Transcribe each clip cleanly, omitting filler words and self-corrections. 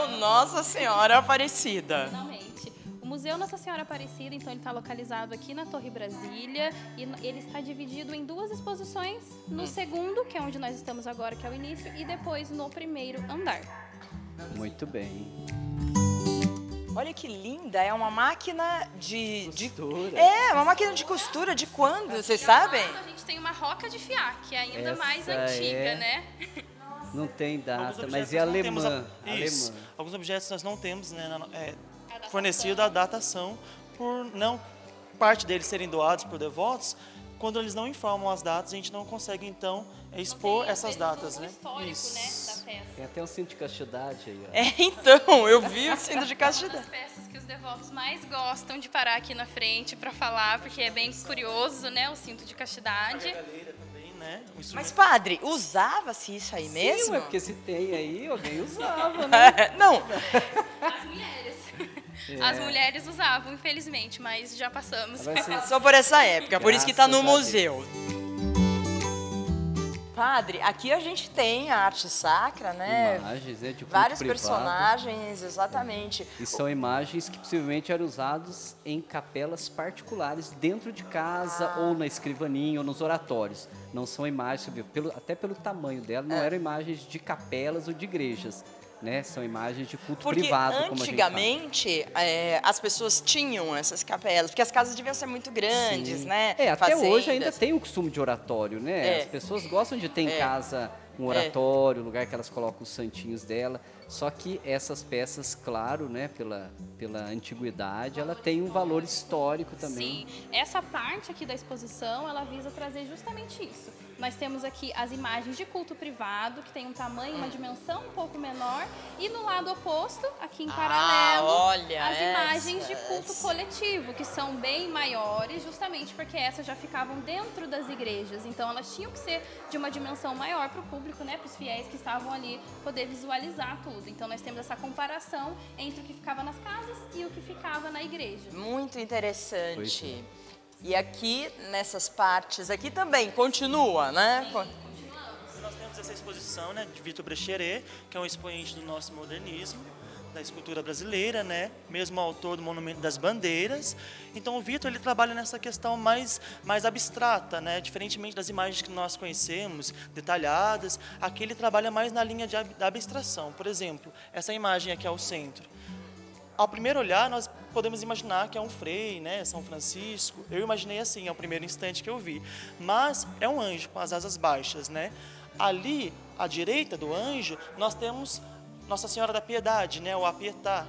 Museu Nossa Senhora Aparecida. Finalmente. O Museu Nossa Senhora Aparecida, então, ele está localizado aqui na Torre Brasília e ele está dividido em duas exposições, no segundo, que é onde nós estamos agora, que é o início, e depois no primeiro andar. Muito bem. Olha que linda, é uma máquina de Costura. É, uma máquina de costura de quando, vocês sabem? A gente tem uma roca de fiar, que é ainda Essa mais antiga, é- né? Não tem Alguns data, objetos mas é nós não temos alemã. Isso. Alemã. Alguns objetos nós não temos, né, datação. fornecido a datação por não parte deles serem doados por devotos. Quando eles não informam as datas, a gente não consegue então expor Tem, às essas vezes, datas, o né? histórico, Isso. né, da peça. Tem até um cinto de castidade aí, ó. É, então, eu vi o cinto de Uma castidade. das peças que os devotos mais gostam de parar aqui na frente para falar, porque é bem curioso, né, o cinto de castidade. Galeira também, né? Um Mas, instrumento- padre, usava-se isso aí mesmo? Sim, é porque se tem aí, alguém usava, né? Não, As mulheres. As mulheres usavam, infelizmente, mas já passamos. Vai ser- só por essa época, por isso que tá no Graças a museu. Padre, aqui a gente tem a arte sacra, né? Imagens, né, de culto Vários privado. personagens, exatamente. E são imagens que possivelmente eram usadas em capelas particulares, dentro de casa, ou na escrivaninha, ou nos oratórios. Não são imagens, você viu, até pelo tamanho dela, não eram imagens de capelas ou de igrejas, né? São imagens de culto Porque privado, como a gente fala. antigamente as pessoas tinham essas capelas, porque as casas deviam ser muito grandes, Sim. né? Até hoje ainda Fazendas. tem o costume de oratório, né? É. As pessoas gostam de ter em casa um oratório, um lugar que elas colocam os santinhos dela. Só que essas peças, claro, né, pela antiguidade, ela tem um valor histórico também. Sim, essa parte aqui da exposição, ela visa trazer justamente isso. Nós temos aqui as imagens de culto privado, que tem um tamanho, uma dimensão um pouco menor, e no lado oposto, aqui em paralelo, olha as imagens de essas. culto coletivo, que são bem maiores, justamente porque essas já ficavam dentro das igrejas. Então elas tinham que ser de uma dimensão maior para o público, né, para os fiéis que estavam ali poder visualizar tudo. Então nós temos essa comparação entre o que ficava nas casas e o que ficava na igreja. Muito interessante. Pois E aqui, nessas partes, aqui também continua, né? Nós temos essa exposição, né, de Vitor Brecheret, que é um expoente do nosso modernismo, da escultura brasileira, né, mesmo autor do Monumento das Bandeiras. Então o Vitor, ele trabalha nessa questão mais abstrata, né, diferentemente das imagens que nós conhecemos, detalhadas. Aqui ele trabalha mais na linha da abstração. Por exemplo, essa imagem aqui ao centro. Ao primeiro olhar, nós podemos imaginar que é um frei, né, São Francisco. Eu imaginei assim, ao primeiro instante que eu vi. Mas é um anjo com as asas baixas, né? Ali, à direita do anjo, nós temos Nossa Senhora da Piedade, né, o Apietá.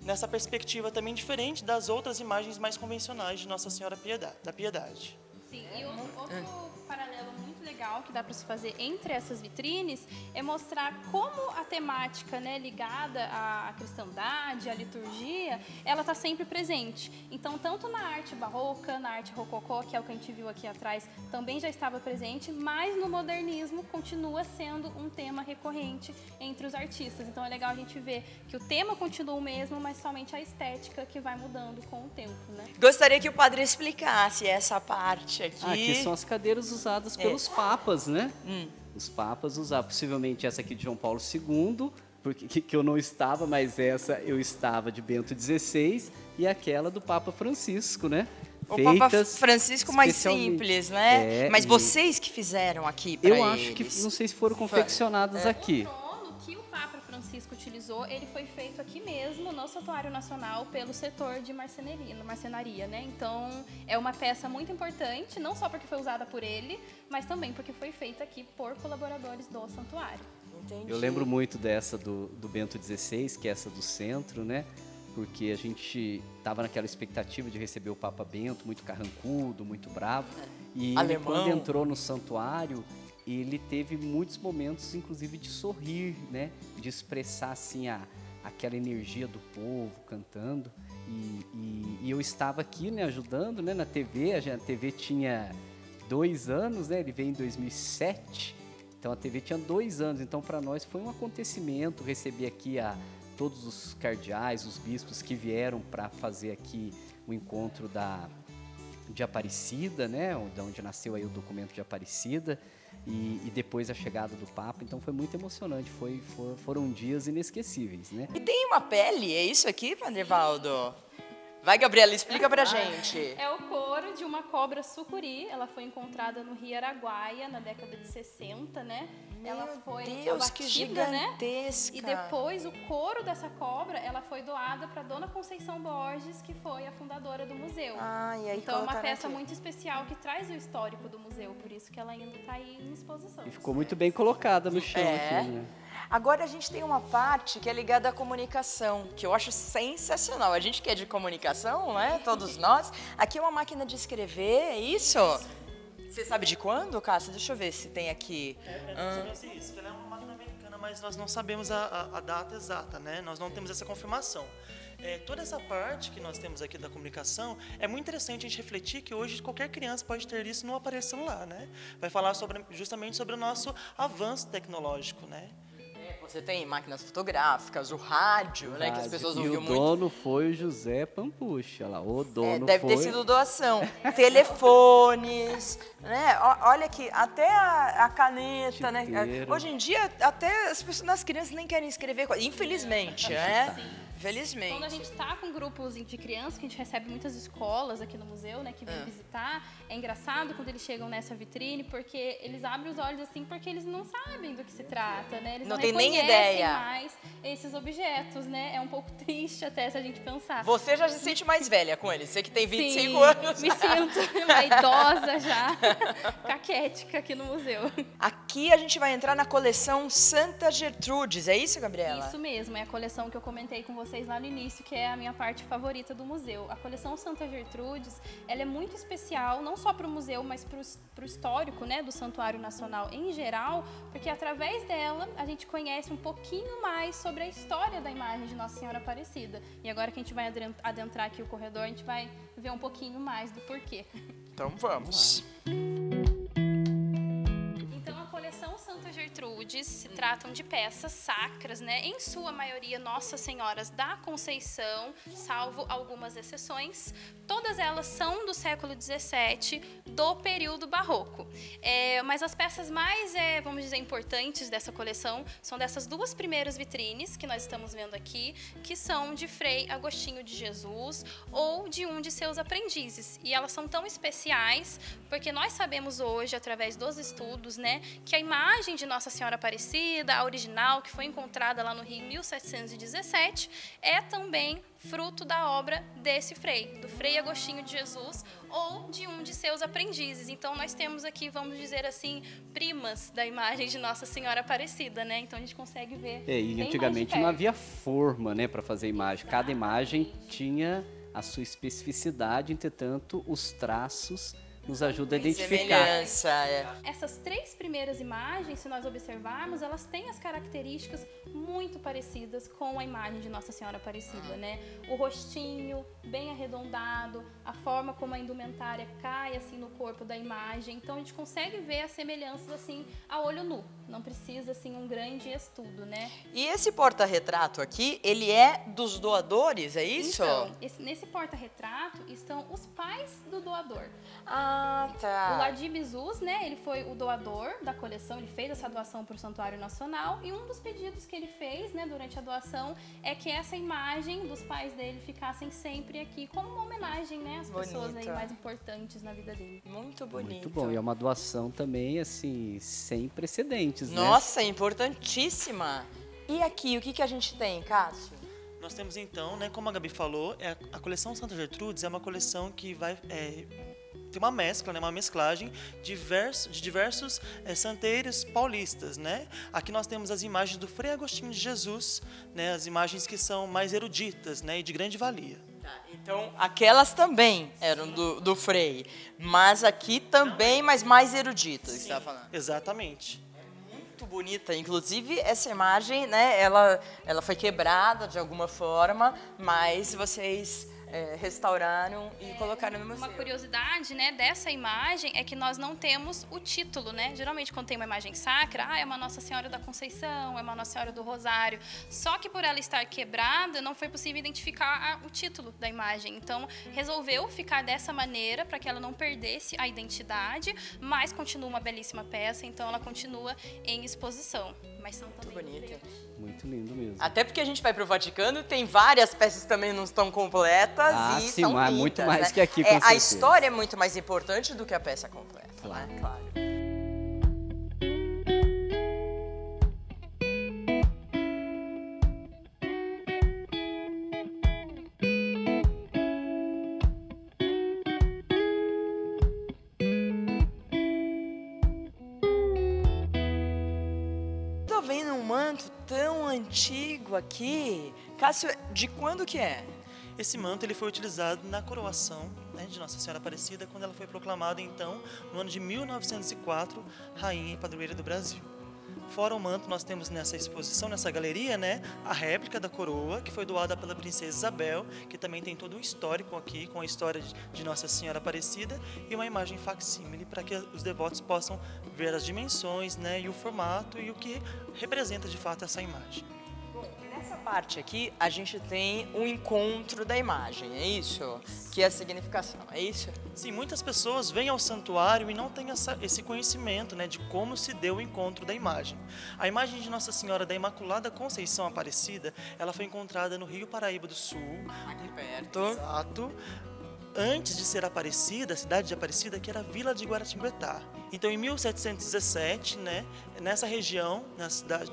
Nessa perspectiva também diferente das outras imagens mais convencionais de Nossa Senhora da Piedade. Sim, e outro paralelo muito legal que dá para se fazer entre essas vitrines é mostrar como a temática, né, ligada à cristandade, à liturgia, ela está sempre presente. Então, tanto na arte barroca, na arte rococó, que é o que a gente viu aqui atrás, também já estava presente, mas no modernismo continua sendo um tema recorrente entre os artistas. Então, é legal a gente ver que o tema continua o mesmo, mas somente a estética que vai mudando com o tempo, né? Gostaria que o padre explicasse essa parte aqui. Aqui são as cadeiras usadas pelos papas, né? Os papas usavam, possivelmente essa aqui de João Paulo II, porque que eu não estava, mas essa eu estava de Bento XVI, e aquela do Papa Francisco, né? O Papa Feitas Francisco mais especialmente. simples, né? É, Mas e vocês que fizeram aqui para eu eles. acho que, não sei se foram confeccionadas aqui. O trono que o Papa Francisco utilizou, ele foi feito aqui mesmo, no Santuário Nacional, pelo setor de marcenaria, né? Então, é uma peça muito importante, não só porque foi usada por ele, mas também porque foi feita aqui por colaboradores do santuário. Entendi. Eu lembro muito dessa do Bento XVI, que é essa do centro, né? Porque a gente estava naquela expectativa de receber o Papa Bento, muito carrancudo, muito bravo. E ele, Alemão. quando entrou no santuário, ele teve muitos momentos, inclusive, de sorrir, né? De expressar, assim, aquela energia do povo cantando. E eu estava aqui, né, ajudando, né, na TV. A TV tinha 2 anos, né? Ele veio em 2007. Então, a TV tinha 2 anos. Então, para nós foi um acontecimento receber aqui todos os cardeais, os bispos que vieram para fazer aqui o encontro de Aparecida, né, de onde nasceu aí o documento de Aparecida, e depois a chegada do Papa. Então foi muito emocionante, foram dias inesquecíveis, né? E tem uma pele, é isso aqui, Padre Evaldo? Vai, Gabriela, explica pra gente. É o couro de uma cobra sucuri. Ela foi encontrada no Rio Araguaia na década de 60, né? Ela foi Deus, que abatida, gigantesca. né? E depois o couro dessa cobra, ela foi doada para Dona Conceição Borges, que foi a fundadora do museu. E aí então é uma colocaram peça aqui. muito especial que traz o histórico do museu, por isso que ela ainda está aí em exposição. E ficou muito bem colocada no chão aqui, né? Agora a gente tem uma parte que é ligada à comunicação, que eu acho sensacional. A gente que é de comunicação, né? Todos nós. Aqui é uma máquina de escrever, é isso? Você sabe de quando, Cássia? Deixa eu ver se tem aqui. Isso, que ela é uma máquina americana, mas nós não sabemos a data exata, né? Nós não temos essa confirmação. Toda essa parte que nós temos aqui da comunicação, é muito interessante a gente refletir que hoje qualquer criança pode ter isso no aparelho celular, né? Vai falar justamente sobre o nosso avanço tecnológico, né? Você tem máquinas fotográficas, o rádio, né? Que as pessoas ouviam muito. E o dono foi o José Pampucci, olha lá, o dono deve foi... ter sido doação. Telefones, né? Olha aqui, até a caneta, né? Hoje em dia, até as crianças nem querem escrever, infelizmente, né? Infelizmente. Quando a gente está com grupos de crianças, que a gente recebe muitas escolas aqui no museu, né, que vêm visitar, é engraçado quando eles chegam nessa vitrine, porque eles abrem os olhos assim, porque eles não sabem do que se trata, né? Eles não tem nem reconhecem ideia mais esses objetos, né? É um pouco triste até se a gente pensar. Você já se sente mais velha com eles, você que tem 25 Sim, anos. me sinto uma idosa já, caquética aqui no museu. Aqui a gente vai entrar na coleção Santa Gertrudes, é isso, Gabriela? Isso mesmo, é a coleção que eu comentei com vocês lá no início, que é a minha parte favorita do museu. A coleção Santa Gertrudes, ela é muito especial, não só para o museu, mas para o histórico, né, do Santuário Nacional em geral, porque através dela a gente conhece um pouquinho mais sobre a história da imagem de Nossa Senhora Aparecida. E agora que a gente vai adentrar aqui o corredor, a gente vai ver um pouquinho mais do porquê. Então vamos. Santa Gertrudes se tratam de peças sacras, né? Em sua maioria Nossa Senhoras da Conceição, salvo algumas exceções. Todas elas são do século XVII, do período barroco. Mas as peças mais, vamos dizer, importantes dessa coleção são dessas duas primeiras vitrines que nós estamos vendo aqui, que são de Frei Agostinho de Jesus ou de um de seus aprendizes. E elas são tão especiais porque nós sabemos hoje, através dos estudos, né, que a imagem de Nossa Senhora Aparecida, a original, que foi encontrada lá no Rio em 1717, é também fruto da obra desse frei, do Frei Agostinho de Jesus ou de um de seus aprendizes. Então nós temos aqui, vamos dizer assim, primas da imagem de Nossa Senhora Aparecida, né? Então a gente consegue ver. E antigamente não havia forma, né, para fazer imagem. Cada imagem tinha a sua especificidade, entretanto, os traços nos ajuda a identificar. Essas três primeiras imagens, se nós observarmos, elas têm as características muito parecidas com a imagem de Nossa Senhora Aparecida, né? O rostinho bem arredondado, a forma como a indumentária cai assim no corpo da imagem. Então a gente consegue ver as semelhanças assim a olho nu. Não precisa assim um grande estudo, né? E esse porta-retrato aqui, ele é dos doadores, é isso? Então, nesse porta-retrato estão os pais do doador. Ah, tá. O Ladi Bizus, né, ele foi o doador da coleção, ele fez essa doação para o Santuário Nacional e um dos pedidos que ele fez, né, durante a doação é que essa imagem dos pais dele ficassem sempre aqui como uma homenagem, né, às pessoas aí mais importantes na vida dele. Muito bonito. Muito bom, e é uma doação também, assim, sem precedentes, Nossa, importantíssima. E aqui, o que a gente tem, Cássio? Nós temos então, né, como a Gabi falou, a coleção Santa Gertrudes é uma coleção que vai tem uma mescla, né, uma mesclagem de diversos santeiros paulistas, né? Aqui nós temos as imagens do Frei Agostinho de Jesus, né, as imagens que são mais eruditas, né, e de grande valia. Então, aquelas também eram do Frei, mas aqui também, mas mais eruditas, que você estava falando. Exatamente. Muito bonita, inclusive essa imagem, né, ela foi quebrada de alguma forma, mas vocês restauraram e colocaram no museu. Uma curiosidade, né, dessa imagem é que nós não temos o título, né? Geralmente quando tem uma imagem sacra, é uma Nossa Senhora da Conceição, é uma Nossa Senhora do Rosário. Só que por ela estar quebrada, não foi possível identificar o título da imagem. Então, resolveu ficar dessa maneira para que ela não perdesse a identidade, mas continua uma belíssima peça, então ela continua em exposição. Mas são também Muito bonita. Muito lindo mesmo. Até porque a gente vai pro Vaticano, tem várias peças que também não estão completas Ah, e sim, são mas lindas, muito mais né? que aqui, com A certeza. história é muito mais importante do que a peça completa, Claro. né? Claro. Tô vendo um manto tão antigo aqui. Cássio, de quando que é? Esse manto ele foi utilizado na coroação, né, de Nossa Senhora Aparecida, quando ela foi proclamada, então, no ano de 1904, Rainha e Padroeira do Brasil. Fora o manto, nós temos nessa exposição, nessa galeria, né, a réplica da coroa, que foi doada pela Princesa Isabel, que também tem todo um histórico aqui, com a história de Nossa Senhora Aparecida, e uma imagem facsímile, para que os devotos possam ver as dimensões, né, e o formato, e o que representa de fato essa imagem. Nessa parte aqui, a gente tem o encontro da imagem, é isso? Que é a significação, é isso? Sim, muitas pessoas vêm ao santuário e não têm esse conhecimento, né, de como se deu o encontro da imagem. A imagem de Nossa Senhora da Imaculada Conceição Aparecida, ela foi encontrada no Rio Paraíba do Sul, Aqui perto. exato, antes de ser Aparecida, a cidade de Aparecida, que era a Vila de Guaratinguetá. Então, em 1717, né, nessa região,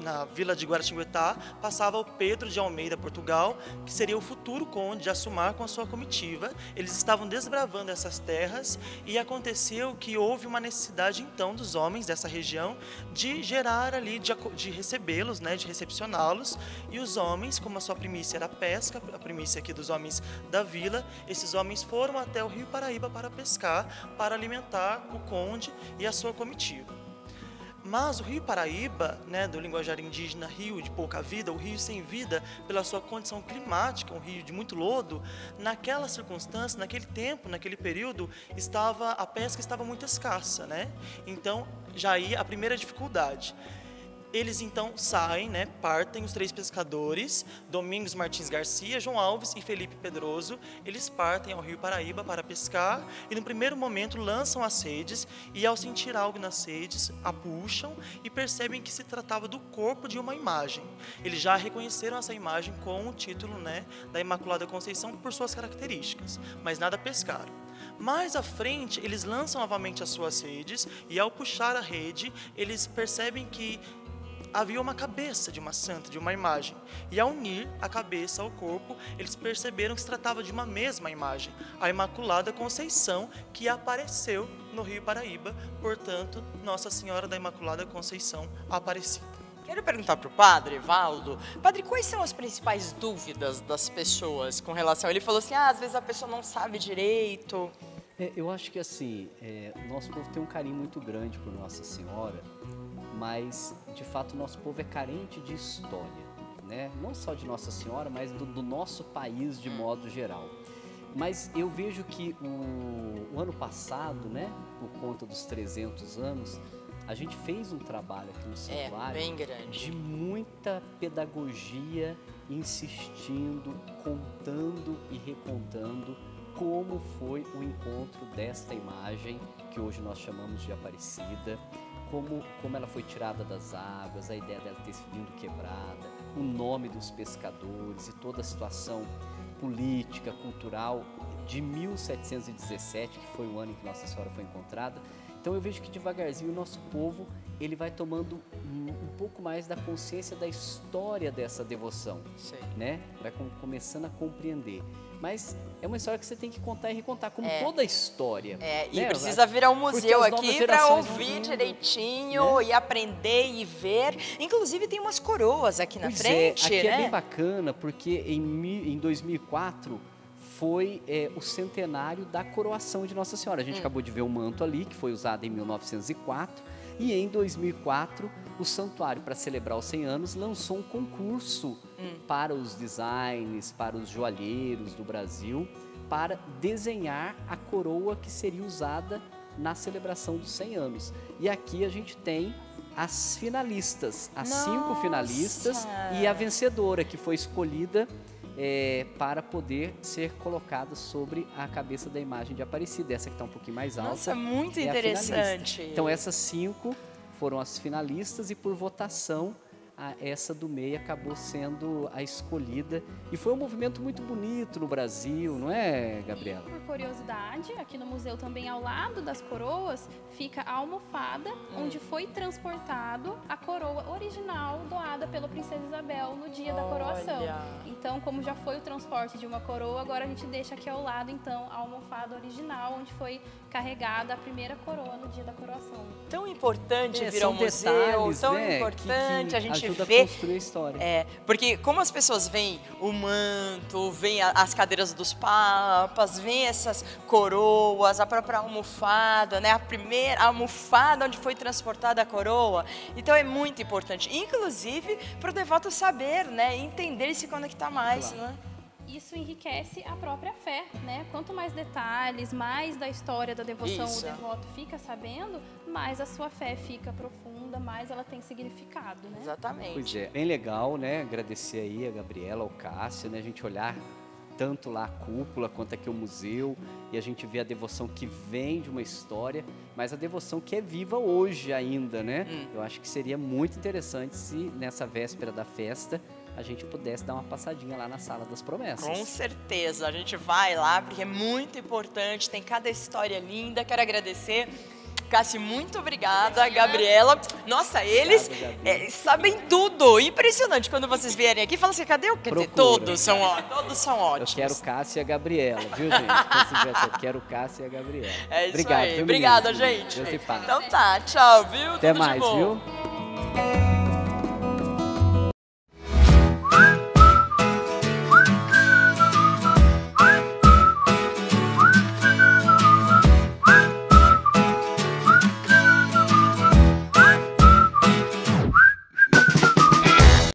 na Vila de Guaratinguetá, passava o Pedro de Almeida, Portugal, que seria o futuro conde de Assumar com a sua comitiva. Eles estavam desbravando essas terras e aconteceu que houve uma necessidade, então, dos homens dessa região de gerar ali, de recebê-los, né, de recepcioná-los. E os homens, como a sua primícia era a pesca, a primícia aqui dos homens da vila, esses homens foram até o Rio Paraíba para pescar, para alimentar o conde e a sua comitiva. Mas o Rio Paraíba, né, do linguajar indígena rio de pouca vida, o rio sem vida, pela sua condição climática, um rio de muito lodo, naquela circunstância, naquele tempo, naquele período, a pesca estava muito escassa, né? Então, já ia a primeira dificuldade. Eles então saem, né, partem os três pescadores, Domingos Martins Garcia, João Alves e Felipe Pedroso. Eles partem ao Rio Paraíba para pescar e no primeiro momento lançam as redes e ao sentir algo nas redes, a puxam e percebem que se tratava do corpo de uma imagem. Eles já reconheceram essa imagem com o título, né, da Imaculada Conceição por suas características, mas nada pescaram. Mais à frente, eles lançam novamente as suas redes e ao puxar a rede, eles percebem que havia uma cabeça de uma santa, de uma imagem. E ao unir a cabeça ao corpo, eles perceberam que se tratava de uma mesma imagem, a Imaculada Conceição, que apareceu no Rio Paraíba, portanto, Nossa Senhora da Imaculada Conceição Aparecida. Quero perguntar para o padre, Valdo. Padre, quais são as principais dúvidas das pessoas com relação... Ele falou assim, às vezes a pessoa não sabe direito. Eu acho que assim, o nosso povo tem um carinho muito grande por Nossa Senhora, mas de fato o nosso povo é carente de história, né? Não só de Nossa Senhora, mas do nosso país de modo geral. Mas eu vejo que o ano passado, né, por conta dos 300 anos, a gente fez um trabalho aqui no santuário bem grande. de muita pedagogia, insistindo, contando e recontando como foi o encontro desta imagem, que hoje nós chamamos de Aparecida, como ela foi tirada das águas, a ideia dela ter vindo quebrada, o nome dos pescadores e toda a situação política, cultural de 1717, que foi o ano em que Nossa Senhora foi encontrada. Então eu vejo que devagarzinho o nosso povo ele vai tomando um pouco mais da consciência da história dessa devoção, né? Vai começando a compreender. Mas é uma história que você tem que contar e recontar, como toda a história. E né? precisa virar um museu aqui para ouvir vão direitinho, né? E aprender e ver. Inclusive tem umas coroas aqui na frente, aqui né? é bem bacana, porque em 2004 foi o centenário da coroação de Nossa Senhora. A gente acabou de ver o manto ali, que foi usado em 1904. E em 2004, o santuário, para celebrar os 100 anos, lançou um concurso para os designs, para os joalheiros do Brasil, para desenhar a coroa que seria usada na celebração dos 100 anos. E aqui a gente tem as finalistas, as 5 finalistas e a vencedora que foi escolhida para poder ser colocada sobre a cabeça da imagem de Aparecida. Essa que está um pouquinho mais alta. Nossa, muito é interessante. Então essas 5 foram as finalistas e por votação essa do meio acabou sendo a escolhida. E foi um movimento muito bonito no Brasil, não é, Gabriela? Por curiosidade, aqui no museu também ao lado das coroas fica a almofada onde foi transportado a coroa original doada pela Princesa Isabel no dia da coroação. Então, como já foi o transporte de uma coroa, agora a gente deixa aqui ao lado então a almofada original onde foi carregada a primeira coroa no dia da coroação. Tão importante vir são ao museu, detalhes, tão né, importante que a gente ajuda ver. a construir a história. Porque como as pessoas veem o manto, veem as cadeiras dos papas, veem essas coroas, a própria almofada, né? A primeira almofada onde foi transportada a coroa. Então é muito importante, inclusive para o devoto saber, né? Entender e se conectar mais, né? Isso enriquece a própria fé, né? Quanto mais detalhes, mais da história da devoção o devoto fica sabendo, mais a sua fé fica profunda, mais ela tem significado, né? Exatamente. Pois é, bem legal, né? Agradecer aí a Gabriela, ao Cássio, né? A gente olhar tanto lá a cúpula quanto aqui o museu e a gente vê a devoção que vem de uma história, mas a devoção que é viva hoje ainda, né? Eu acho que seria muito interessante se nessa véspera da festa a gente pudesse dar uma passadinha lá na Sala das Promessas. Com certeza, a gente vai lá porque é muito importante, tem cada história linda. Quero agradecer, Cássio, muito obrigada, Gabriela. Nossa, eles sabem tudo, impressionante. Quando vocês vierem aqui, falam assim, cadê o... Quer dizer, todos são ótimos. Eu quero Cássio e a Gabriela, viu, gente? Então, eu quero Cássio e a Gabriela. É isso obrigado, aí, viu, obrigada, meninas? gente. Deus te pague. Então tá, tchau, viu? Até Tudo de mais, bom. viu?